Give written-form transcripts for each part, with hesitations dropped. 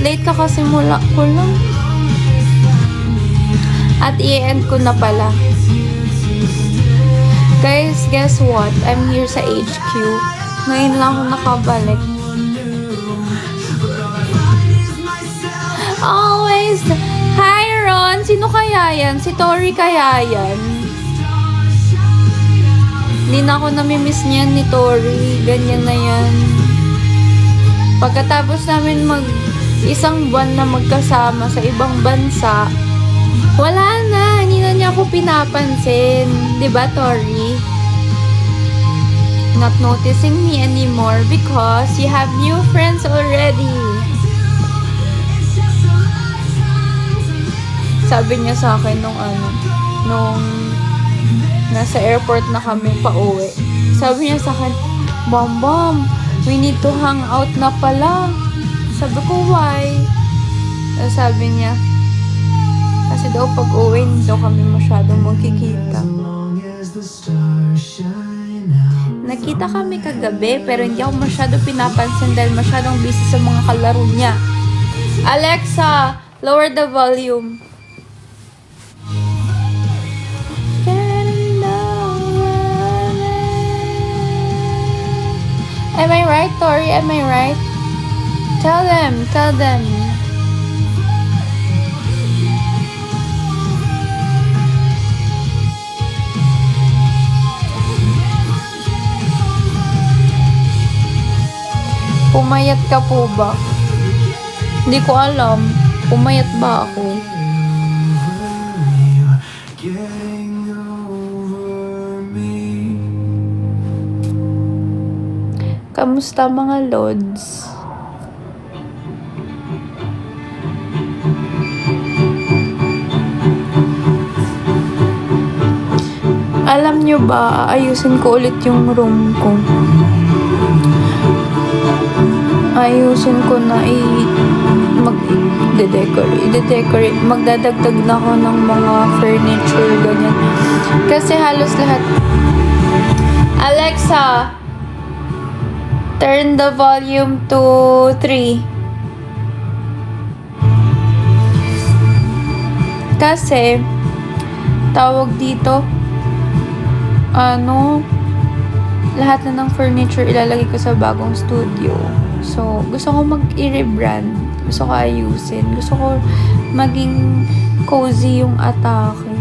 Late ka kasi mula ko lang. At i-end ko na pala. Guys, guess what? I'm here sa HQ. Ngayon lang ako nakabalik. Always. Hi, Ron. Sino kaya yan? Si Tori kaya yan? Hindi na ako namimiss niyan ni Tori. Ganyan na yan. Pagkatapos namin isang buwan na magkasama sa ibang bansa, wala na. Hindi na niya ako pinapansin. Diba, Tori? Not noticing me anymore because you have new friends already. Sabi niya sa akin nung nasa airport na kami pa-uwi. Sabi niya sa akin, Bam, we need to hang out na pala. Sabi ko, why? Sabi niya, kasi daw pag-uwi, hindi daw kami masyadong magkikita. Nakita kami kagabi, pero hindi ako masyadong pinapansin dahil masyadong busy sa mga kalaro niya. Alexa, lower the volume. Am I right, Tori? Am I right? Tell them. Pumayat ka po ba? Hindi ko alam. Pumayat ba ako? Kamusta mga lods? Alam nyo ba, ayusin ko ulit yung room ko. Ayusin ko na i-decorate. Magdadagdag na ako ng mga furniture, ganyan. Kasi halos lahat. Alexa, turn the volume to 3. Kasi, tawag dito, lahat na ng furniture ilalagay ko sa bagong studio. So, gusto ko mag-i-rebrand. Gusto ko ayusin. Gusto ko maging cozy yung atake.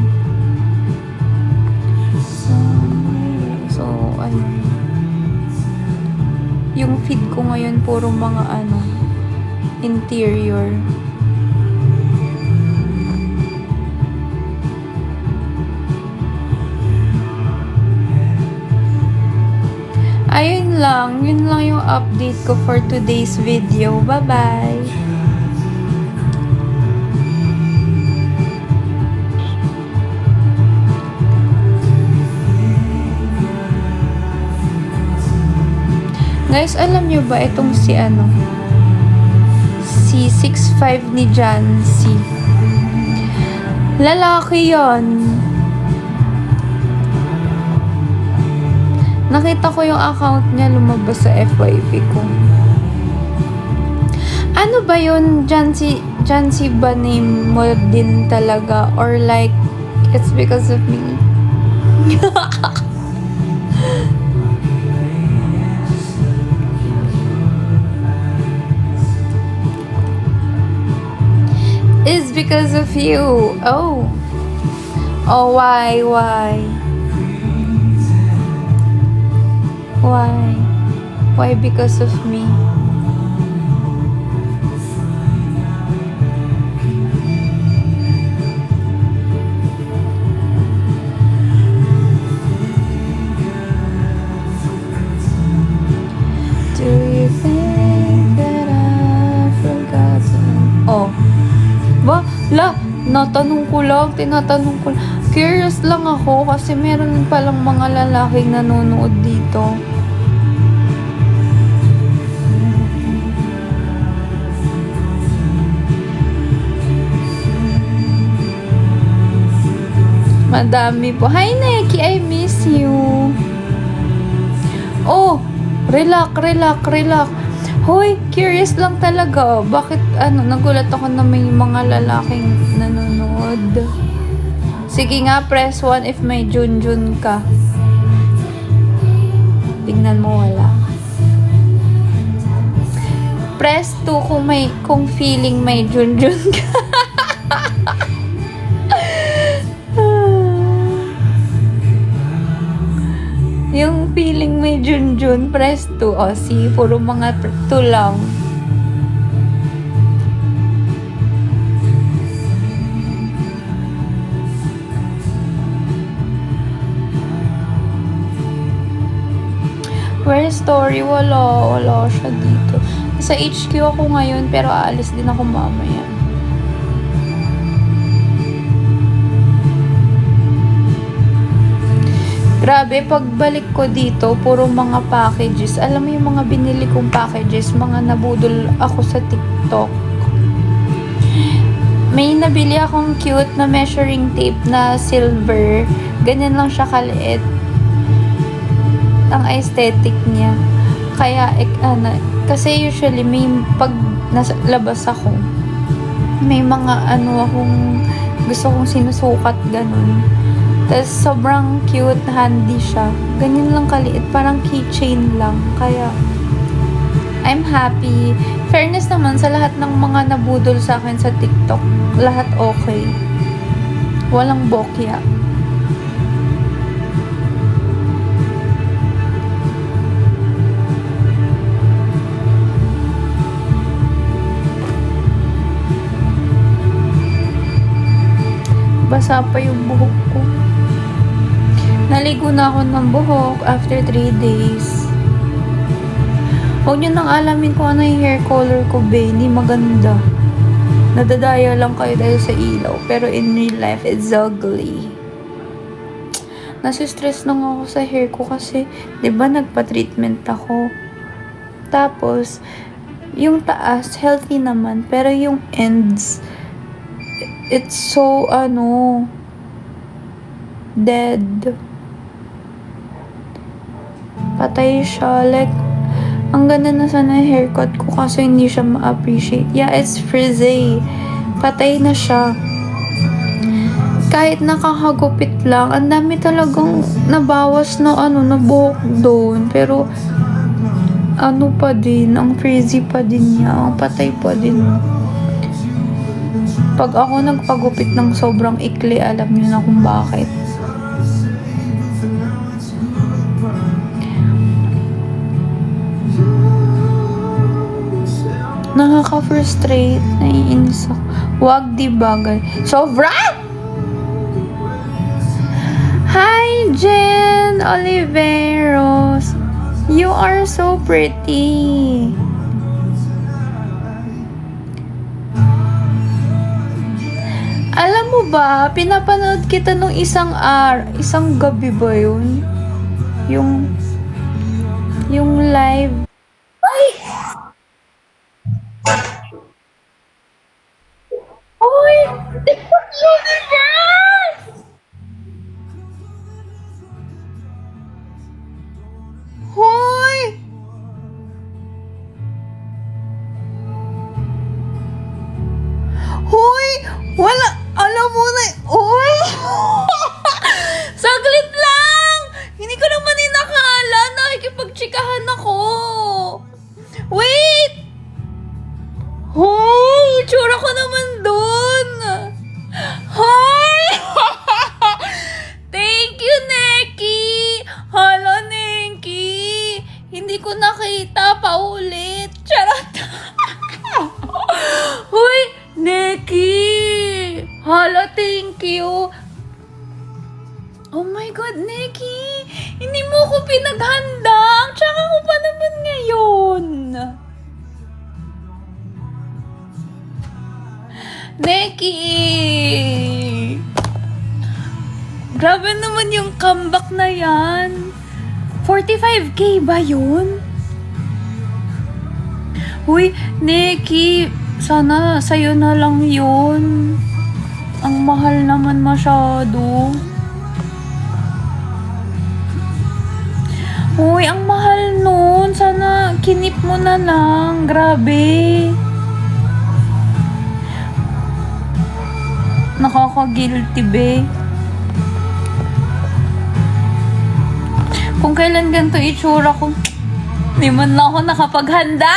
So, ayun. Yung feed ko ngayon puro mga interior. Ayun lang, yun lang yung update ko for today's video. Bye-bye! Guys, alam nyo ba itong si 6'5" ni Jancy? Lalaki yon. Nakita ko yung account niya lumabas sa FYP ko. Ano ba yun? Jancy ba name mo din talaga? Or like, it's because of me? It's because of you. Oh, why? Why because of me? Do you think that I've forgotten? Oh, tinatanong ko lang. Curious lang ako kasi meron palang mga lalaking nanonood dito. Madami po. Hi, Neki! I miss you. Oh, relax. Hoy, curious lang talaga. Bakit, nagulat ako na may mga lalaking nanonood. Sige nga, press 1 if may Junjun ka. Tingnan mo, wala. Press 2 kung feeling may Junjun ka. Yung feeling may Junjun, press 2. O, see, puro mga 2 lang. Where's story? Wala siya dito. Sa HQ ako ngayon, pero aalis din ako mamaya. Grabe, pagbalik ko dito, puro mga packages. Alam mo yung mga binili kong packages, mga nabudol ako sa TikTok. May nabili akong cute na measuring tape na silver. Ganyan lang siya kaliit. Ang aesthetic niya. Kaya, kasi usually, pag nasa labas ako, may mga akong gusto kong sinusukat, ganun. Tapos, sobrang cute, handy siya. Ganyan lang kaliit, parang keychain lang. Kaya, I'm happy. Fairness naman, sa lahat ng mga nabudol sa akin sa TikTok, lahat okay. Walang bokya. Basa pa yung buhok ko. Naligo na ako ng buhok after 3 days. Huwag nyo nang alamin kung ano yung hair color ko, bae. Hindi maganda. Nadadaya lang kayo dahil sa ilaw. Pero in real life, it's ugly. Nasistress lang ako sa hair ko kasi, diba, nagpa-treatment ako. Tapos, yung taas, healthy naman. Pero yung ends, it's so, dead. Patay siya. Like, ang ganda na sana yung haircut ko kasi hindi siya ma-appreciate. Yeah, it's frizzy. Patay na siya. Kahit nakakagupit lang, ang dami talagang nabawas na na buhok doon. Pero, pa din, ang frizzy pa din niya. Ang patay pa din. Pag ako nagpagupit ng sobrang ikli, alam niyo na kung bakit. Nakaka-frustrate, naiinis ako. Wag di bagay. Sobra! Hi, Jen Oliveros. You are so pretty. Alam mo ba, pinapanood kita nung isang gabi ba yun? Yung live. Ay! Hoy! TikTok universe! Hoy! Hoy! Wala! Alam mo na! Hoy! Saglit lang! Hindi ko naman inakala. Nakikipagtsikahan ako. Wait! Hoy! Tsura ko naman dun! Hoy! Thank you, Neki! Hala, Neki! Hindi ko nakita. Paulit. Charot! Hoy! Neki! Hala, thank you! Oh my God, Neki! Hindi mo ko pinaghanda. Tsaka ko pa naman ngayon. Neki! Grabe naman yung comeback na yan. 45K ba yun? Uy, Neki, sana sa'yo na lang yun. Ang mahal naman masyado. Uy, ang mahal nun. Sana kinip mo na lang. Grabe. Nakaka-guilty, be. Kung kailan ganito itsura ko, di man lang ako nakapaghanda.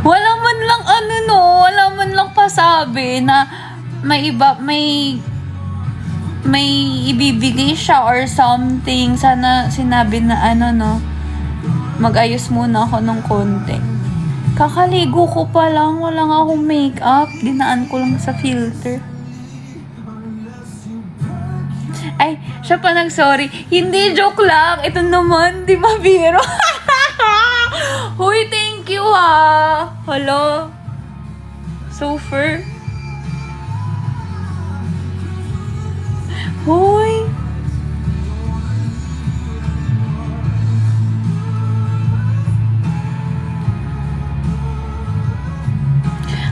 Wala man lang wala man lang pasabi na may ibibigay siya or something. Sana sinabi na mag-ayos muna ako ng konti. Kakaligo ko pa lang, wala nga akong makeup. Dinaan ko lang sa filter. Ay, siya pa nag-sorry. Hindi, joke lang. Ito naman, di mabiro. Huy, thank you Hello. So fair. Huy.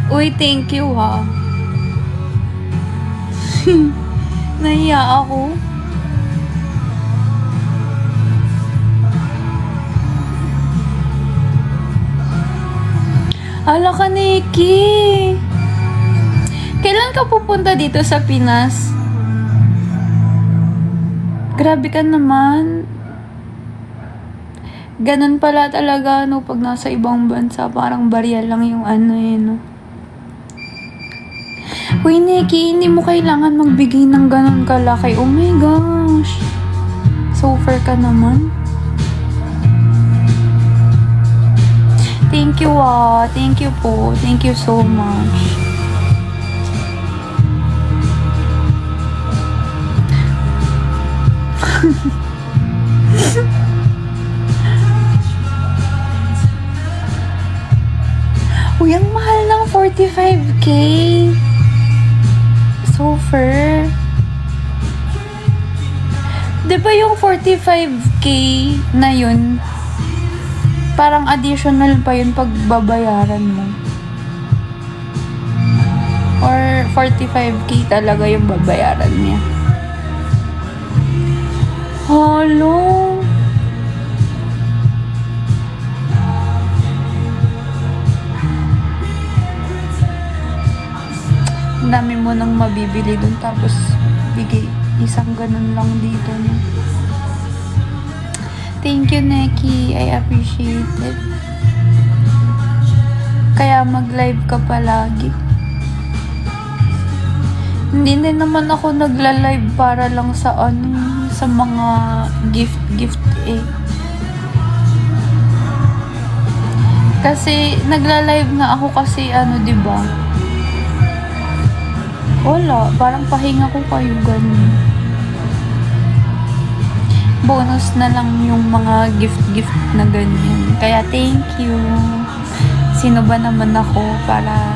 Uy, thank you Nahiya ako. Hala ka, Nikki. Kailan ka pupunta dito sa Pinas? Grabe ka naman. Ganun pala talaga, pag nasa ibang bansa, parang barya lang yung Uy, Nikki, hindi mo kailangan magbigay ng ganun kalaki. Oh my gosh. So fair ka naman. Thank you Thank you po. Thank you so much. Uy, ang mahal ng 45K. So fair. Di ba yung 45K na yun, parang additional pa yun pag babayaran mo? Or 45K talaga yung babayaran niya? Hello? Ang dami mo nang mabibili dun, tapos bigay isang ganun lang dito niya. Thank you, Nikki. I appreciate it. Kaya mag-live ka palagi. Hindi din naman ako nagla-live para lang sa sa mga gift Kasi nagla-live nga ako kasi di ba? Wala, parang pahinga ko kayo ganun. Bonus na lang yung mga gift na ganyan. Kaya thank you. Sino ba naman ako para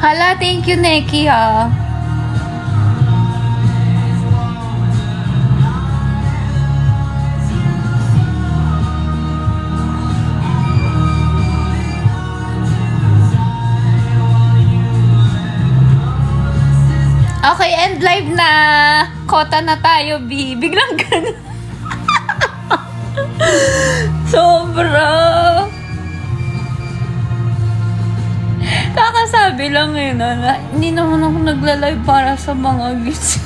Hala, thank you, Nikki Okay, end live na. Kota na tayo, B. Biglang ganun. Sobra. Kakasabi lang na hindi naman ako nagla-live para sa mga gifts.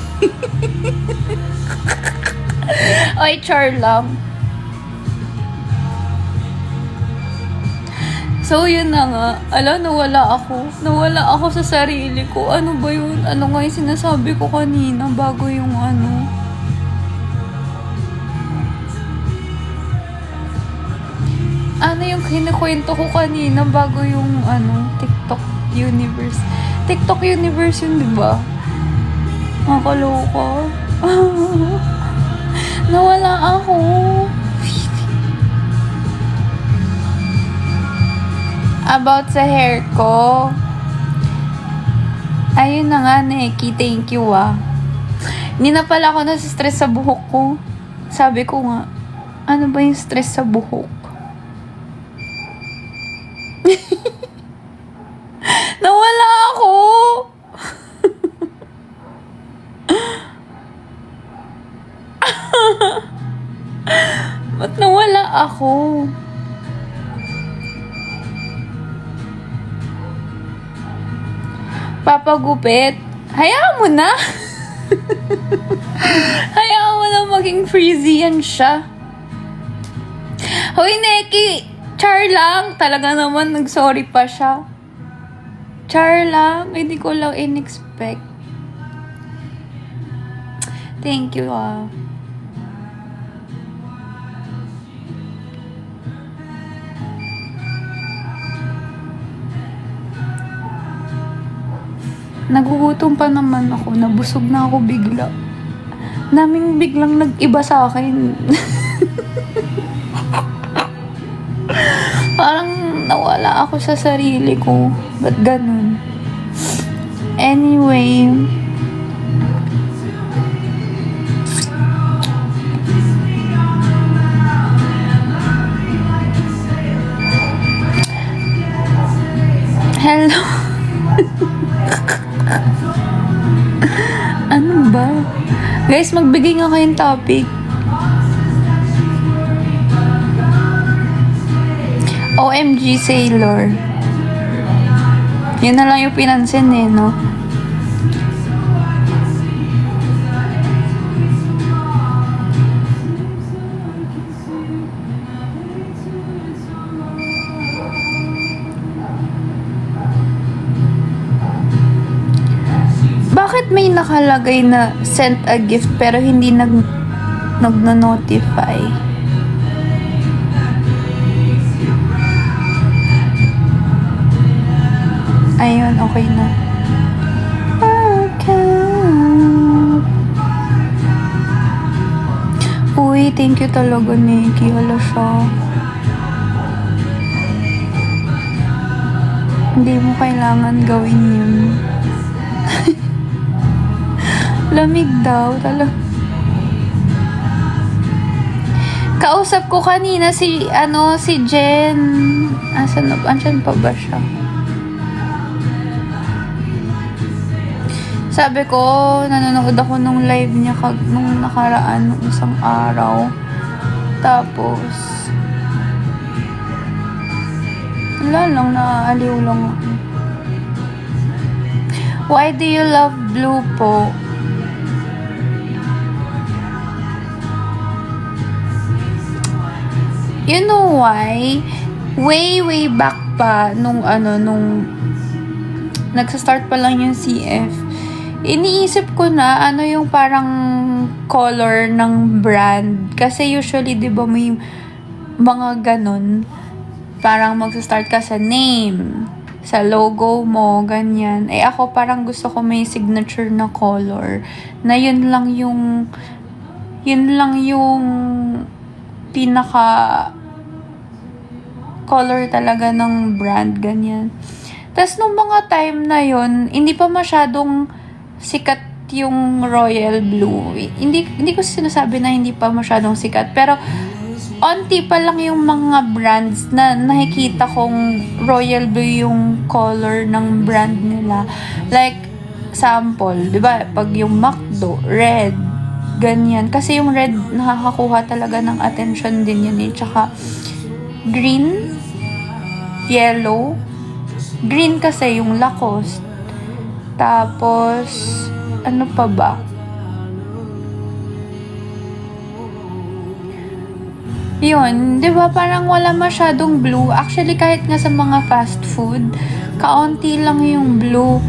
Oy, char lang. So, yun na nga. Nawala ako. Nawala ako sa sarili ko. Ano ba yun? Ano nga yung sinasabi ko kanina bago yung Ano yung kinikwento ko kanina bago yung TikTok universe. TikTok universe yun, di ba? Nakakaloka. Nawala ako. About sa hair ko. Ayun na nga, Nikki. Thank you, Hindi na pala ako nasa-stress sa buhok ko. Sabi ko nga, ano ba yung stress sa buhok? Nawala ako! Ba't nawala ako? Papagupit. Hayaan mo na. Hayaan mo na maging frizzy yan siya. Hoy, Neki! Char lang. Talaga naman, nag-sorry pa siya. Char lang. Hindi ko lang in-expect. Thank you, Nagugutom pa naman ako. Nabusog na ako bigla. Naming biglang nag-iba sa akin. Parang nawala ako sa sarili ko. Ba't ganun? Anyway. Hello. Ano ba? Guys, magbigay nga kayong topic. OMG Sailor. Yun na lang yung pinansin no? Bakit may nakalagay na sent a gift pero hindi nagno-notify? Ayun, okay na. Uy, thank you talaga, Nikki. Hala siya. Hindi mo kailangan gawin yun. Lamig daw, talaga. Kausap ko kanina si Jen. Asan pa ba siya? Sabi ko, nanonood ako nung live niya nung nakaraan, nung isang araw. Tapos, wala lang, naaaliw lang ako. Why do you love blue po? You know why? Way back pa, nung nagsa-start pa lang yung CF, iniisip ko na ano yung parang color ng brand. Kasi usually, di ba, may mga ganun. Parang magsa-start ka sa name, sa logo mo, ganyan. Eh ako parang gusto ko may signature na color. Na yun lang yung pinaka color talaga ng brand, ganyan. Tapos nung mga time na yun, hindi pa masyadong sikat yung royal blue. Hindi ko sinasabi na hindi pa masyadong sikat, pero onti pa lang yung mga brands na nakikita kong royal blue yung color ng brand nila. Like, sample, di ba? Pag yung McDo, red, ganyan. Kasi yung red, nakakakuha talaga ng attention din yun eh. Tsaka, green, yellow, green kasi yung Lacoste. Tapos, ano pa ba? Yun, di ba parang wala masyadong blue. Actually, kahit nga sa mga fast food, kaunti lang yung blue.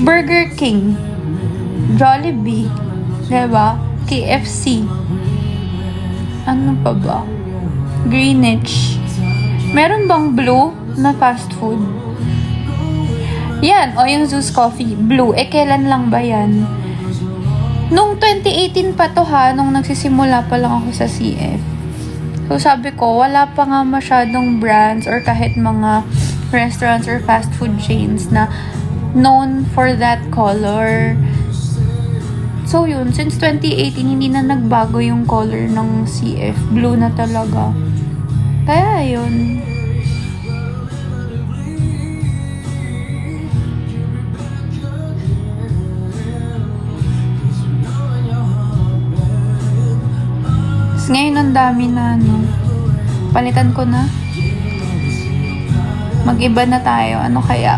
Burger King, Jollibee, di ba? KFC. Ano pa ba? Greenwich. Meron bang blue na fast food? Yan, o yung Zeus Coffee, blue. Eh, kailan lang ba yan? Nung 2018 pa to ha, nung nagsisimula pa lang ako sa CF. So, sabi ko, wala pa nga masyadong brands or kahit mga restaurants or fast food chains na known for that color. So, yun, since 2018, hindi na nagbago yung color ng CF. Blue na talaga. Kaya, yun. ang dami na ano. Palitan ko na. Mag-iba na tayo. Ano kaya?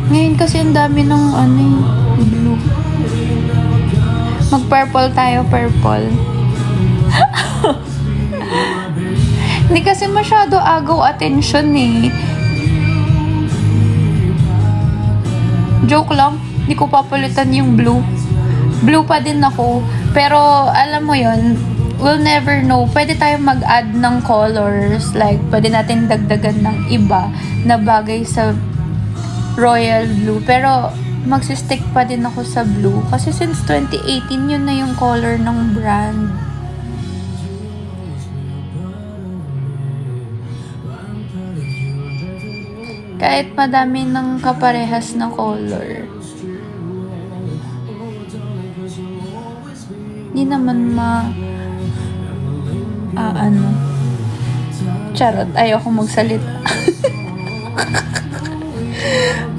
Ngayon kasi ang dami ng ano blue. Mag-purple tayo, purple. Hindi kasi masyado agaw attention eh. Joke lang, hindi ko papalitan yung blue. Blue pa din ako. Pero alam mo yon, we'll never know. Pwede tayong mag-add ng colors. Like, pwede natin dagdagan ng iba na bagay sa royal blue. Pero magsistick pa din ako sa blue. Kasi since 2018, yun na yung color ng brand. Kahit madami ng kaparehas na color. Hindi naman ano. Charot, ayoko magsalita.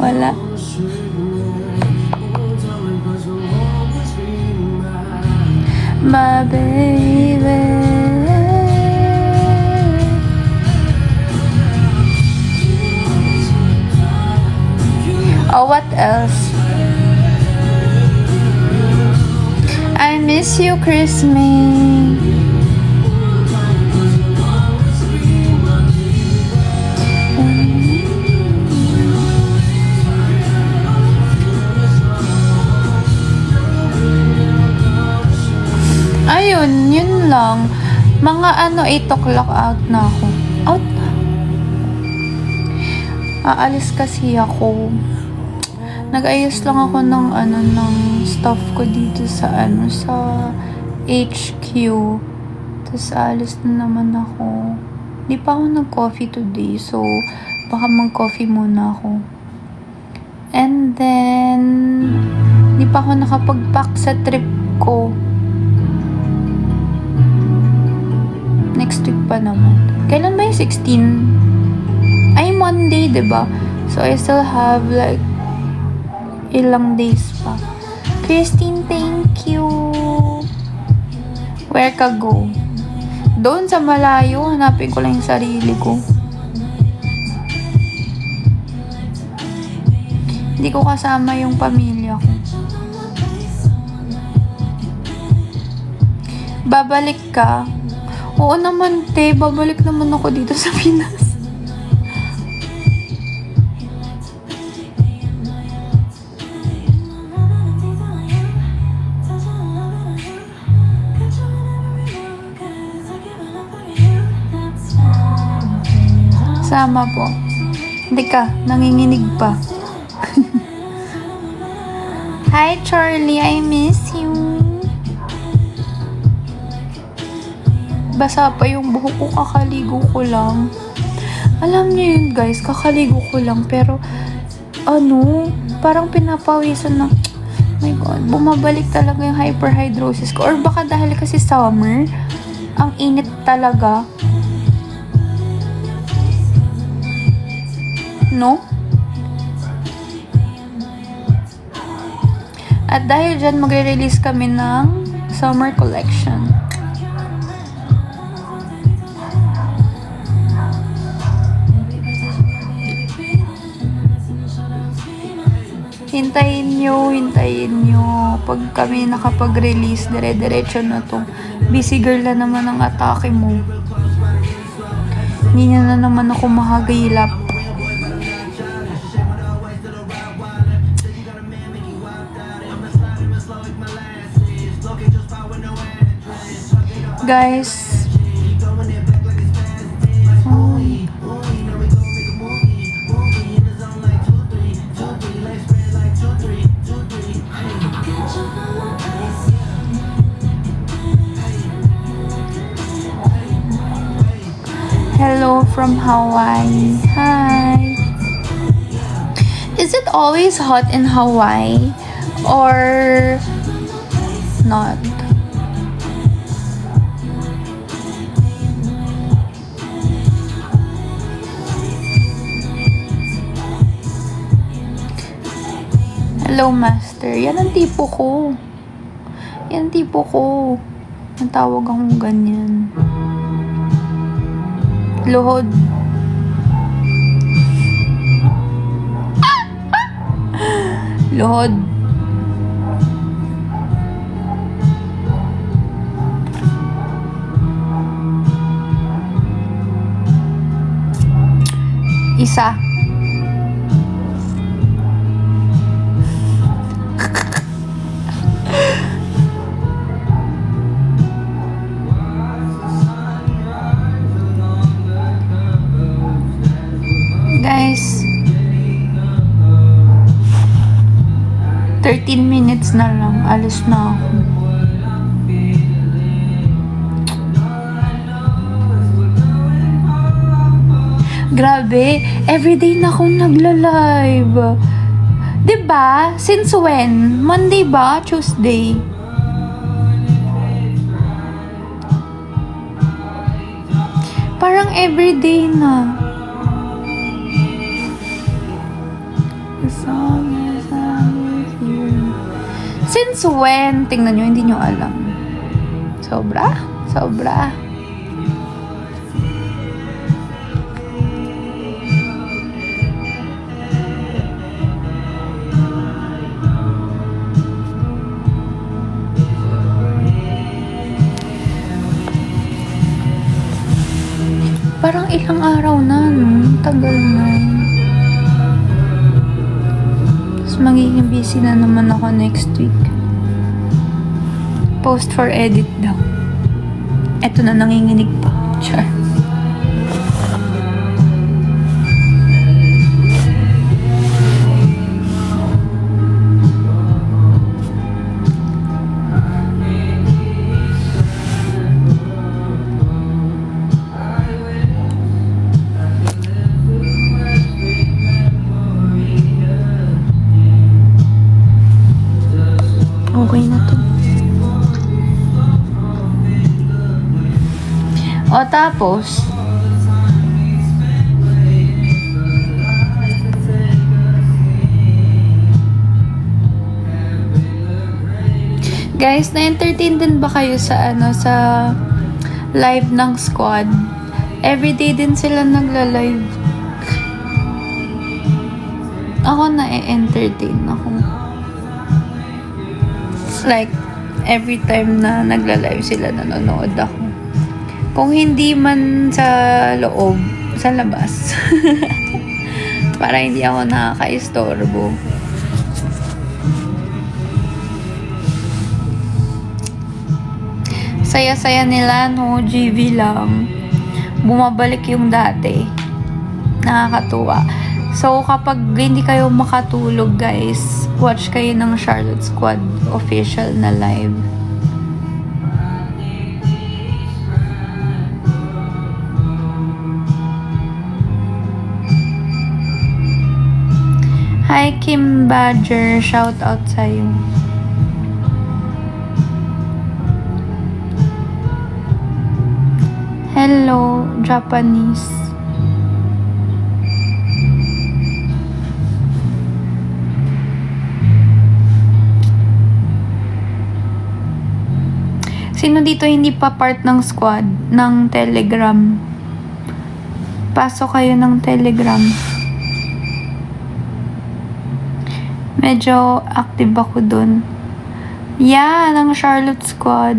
Wala. My baby. Oh, what else? I miss you, Christmas. Ayun, yun lang. Mga 8 o'clock out na ako. Out na. Aalis kasi ako. Nag-ayos lang ako ng ng stuff ko dito sa sa HQ. Tapos aalis na naman ako. Di pa ako nag-coffee today, so baka mag-coffee muna ako. And then di pa ako nakapag-pack sa trip ko. Next week pa naman. Kailan ba yung 16? Ay, Monday, diba? So, I still have like ilang days pa. Christine, thank you. Where ka go? Doon sa malayo, hanapin ko lang yung sarili ko. Hindi ko kasama yung pamilya ko. Babalik ka? Oo naman, te. Babalik naman ako dito sa Pinas. Sama po. Hindi ka, nanginginig pa. Hi, Charlie. I miss you. Basa pa yung buhok ko, kakaligo ko lang. Alam niyo yun, guys, kakaligo ko lang. Pero, parang pinapawisan na, my God, bumabalik talaga yung hyperhidrosis ko. Or baka dahil kasi summer, ang init talaga. No? At dahil dyan, magre-release kami ng summer collection. Hintayin nyo. Pag kami nakapag-release, dire-diretso na to. Busy girl na naman ang atake mo. Hindi na naman ako mahagilap. Guys, hello from Hawaii. Hi. Is it always hot in Hawaii or not? Hello, master. Yan ang tipo ko. Yan ang tipo ko. Ang tawag akong ganyan. Luhod. Luhod. Isa. Guys, 13 minutes na lang. Alis na ako. Grabe, everyday na akong nagla-live. Diba? Since when? Monday ba? Tuesday? Parang everyday na. Since when? Tingnan nyo, hindi nyo alam. Sobra? Sobra. Parang ilang araw na, no? Tagal na. Tapos magiging busy na naman ako next week. Post for edit daw. Eto na, nanginginig pa. Char. Okay na to. O tapos, guys, na-entertain din ba kayo sa sa live ng squad? Everyday din sila nagla-live. Ako na-entertain ako. Like, every time na nagla-live sila, nanonood ako. Kung hindi man sa loob, sa labas. Para hindi ako nakaka-istorbo. Saya-saya nila, no? GV lang. Bumabalik yung dati. Nakakatuwa. So, kapag hindi kayo makatulog, guys, watch kayo ng Charlotte Squad official na live. Hi, Kim Badger. Shout out sa'yo. Hello, Japanese. Sino dito hindi pa part ng squad ng Telegram? Pasok kayo ng Telegram. Medyo active ako dun. Yan, ang Charlotte Squad.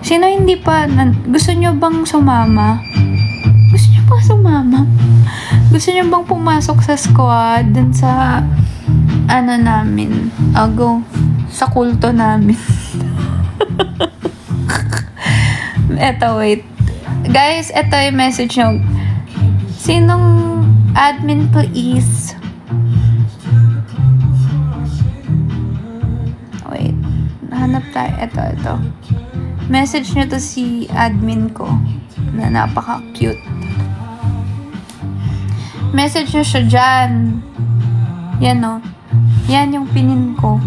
Sino hindi pa, gusto nyo bang sumama? Gusto nyo bang sumama? Gusto nyo bang pumasok sa squad dun sa namin? Go. Sa kulto namin. Eto, wait. Guys, eto yung message nyo. Sinong admin, please? Wait. Hanap tayo. Eto. Message nyo to si admin ko na napaka-cute. Message nyo siya dyan. Yan, no? Yan yung pinin ko.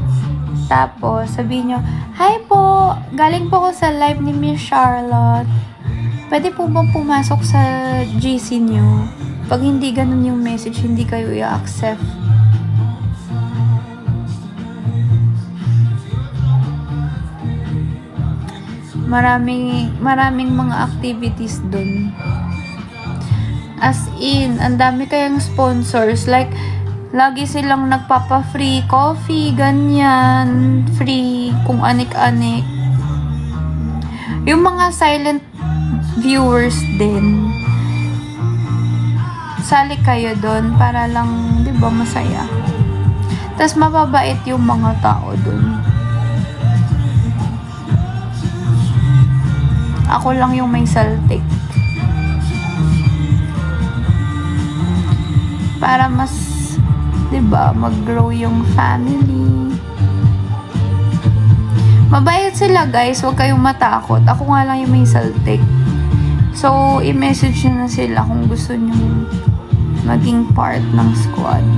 Tapos, sabihin nyo, hi po! Galing po ko sa live ni Miss Charlotte. Pwede po bang pumasok sa GC nyo? Pag hindi ganun yung message, hindi kayo i-accept. Maraming mga activities dun. As in, ang dami kayang sponsors. Like, lagi silang nagpapa-free coffee, ganyan. Free, kung anik-anik. Yung mga silent viewers din, sali kayo doon para lang, di ba, masaya. Tapos, mababait yung mga tao doon. Ako lang yung may saltik. Para mas, 'di ba, mag-grow yung family. Mabait sila, guys. Huwag kayong matakot. Ako nga lang yung may saltik. So, i-message nyo na sila kung gusto nyo maging part ng squad.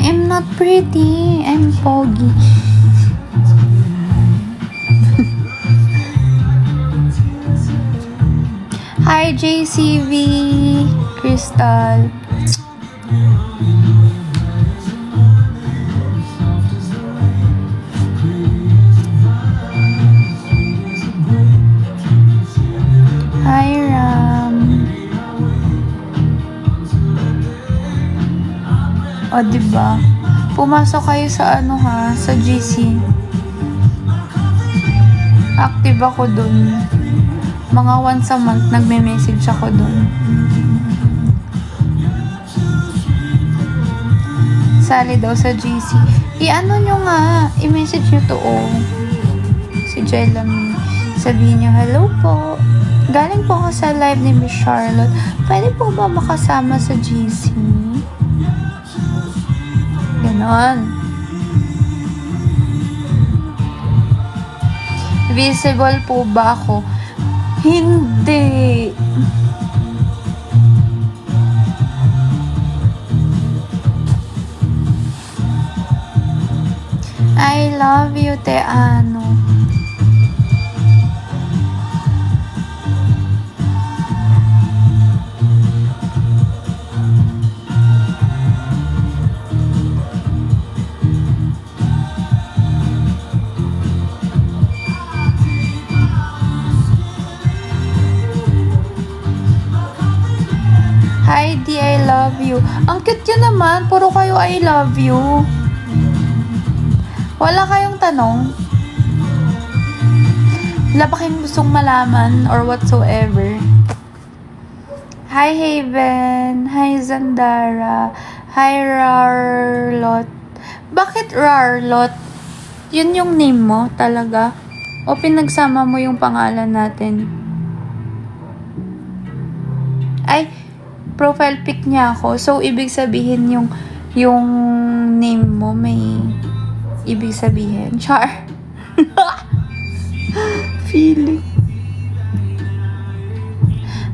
I'm not pretty. I'm foggy. Hi, JCV. Crystal. Hi, Ram. O, diba? Pumasok kayo sa ano ha, sa GC. Active ako dun. Mga once a month, nagme-message ako dun. Sali daw sa GC. I-ano nyo nga, i-message nyo to, oh. Si Jelamy. Sabihin nyo, hello po. Galing po ako sa live ni Miss Charlotte. Pwede po ba makasama sa GC? Ganon. Visible po ba ako? Hindi. I love you, te ano. Heidi, I love you. Ang cute yun naman. Puro kayo I love you. Wala kayong tanong? Wala ba kayong gustong malaman or whatsoever? Hi, Haven. Hi, Zandara. Hi, Rarlot. Bakit Rarlot? Yun yung name mo talaga? O pinagsama mo yung pangalan natin? Ay, profile pic niya ako. So, ibig sabihin yung name mo may ibig sabihin. Char. Feeling.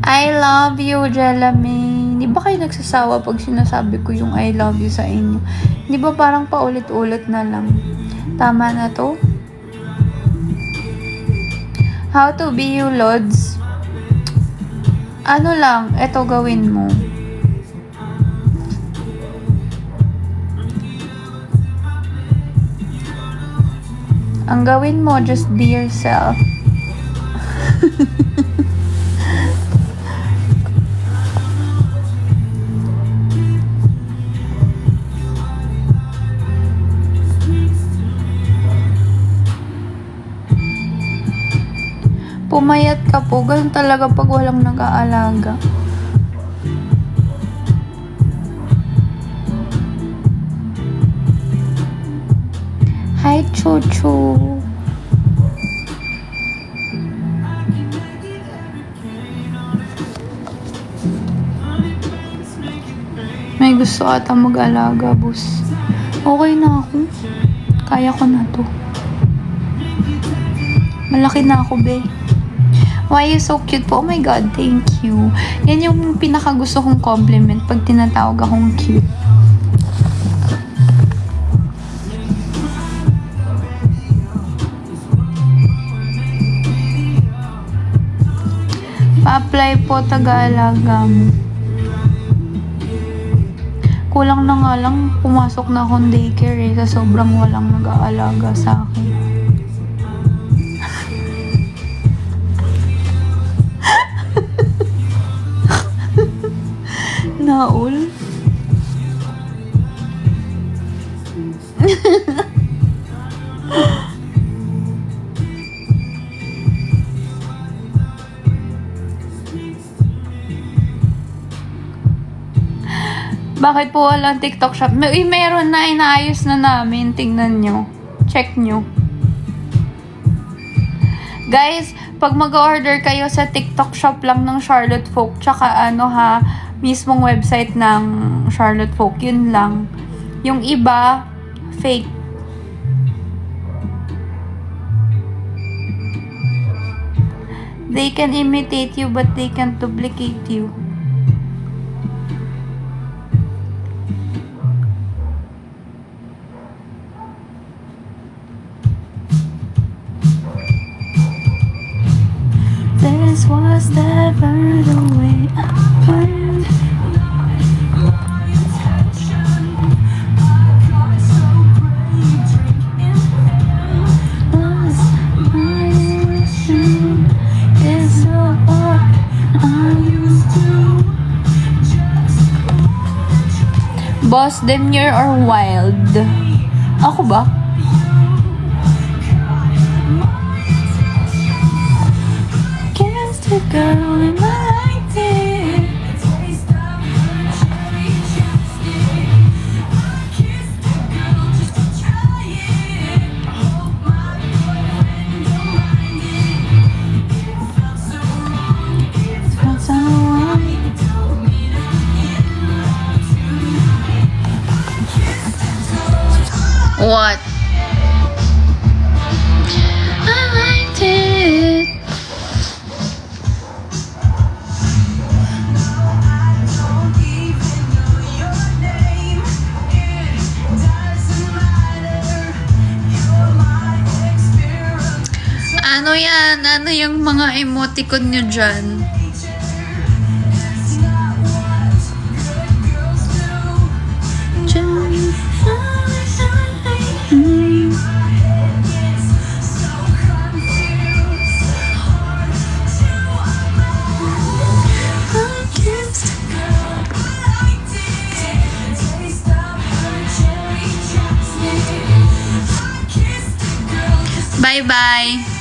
I love you, Jelamy. Di ba kayo nagsasawa pag sinasabi ko yung I love you sa inyo? Di ba parang paulit-ulit na lang? Tama na to? How to be you, Lods? Ano lang, eto gawin mo. Ang gawin mo, just be yourself. Pumayat ka po. Ganun talaga pag walang nag-aalaga. Hi, Chuchu. May gusto ata mag-alaga, boss. Okay na ako. Kaya ko na to. Malaki na ako, be. Why you so cute po? Oh my God, thank you. Yan yung pinakagusto kong compliment pag tinatawag akong cute. Pa-apply po, taga-alaga mo. Kulang na nga lang, pumasok na akong daycare sa sobrang walang nag-aalaga sa akin. Naul? Bakit po walang TikTok shop? Meron na, inaayos na namin. Tingnan nyo. Check nyo. Guys, pag mag-order kayo sa TikTok shop lang ng Charlotte Folk, tsaka mismong website ng Charlotte Folk, yun lang. Yung iba, fake. They can imitate you, but they can't duplicate you. This was never the way I planned. Boss, demure or wild? Ako ba? The girl in my life did. What? I liked it. Ano yan? Ano yung mga emoticon nyo dyan? Bye-bye!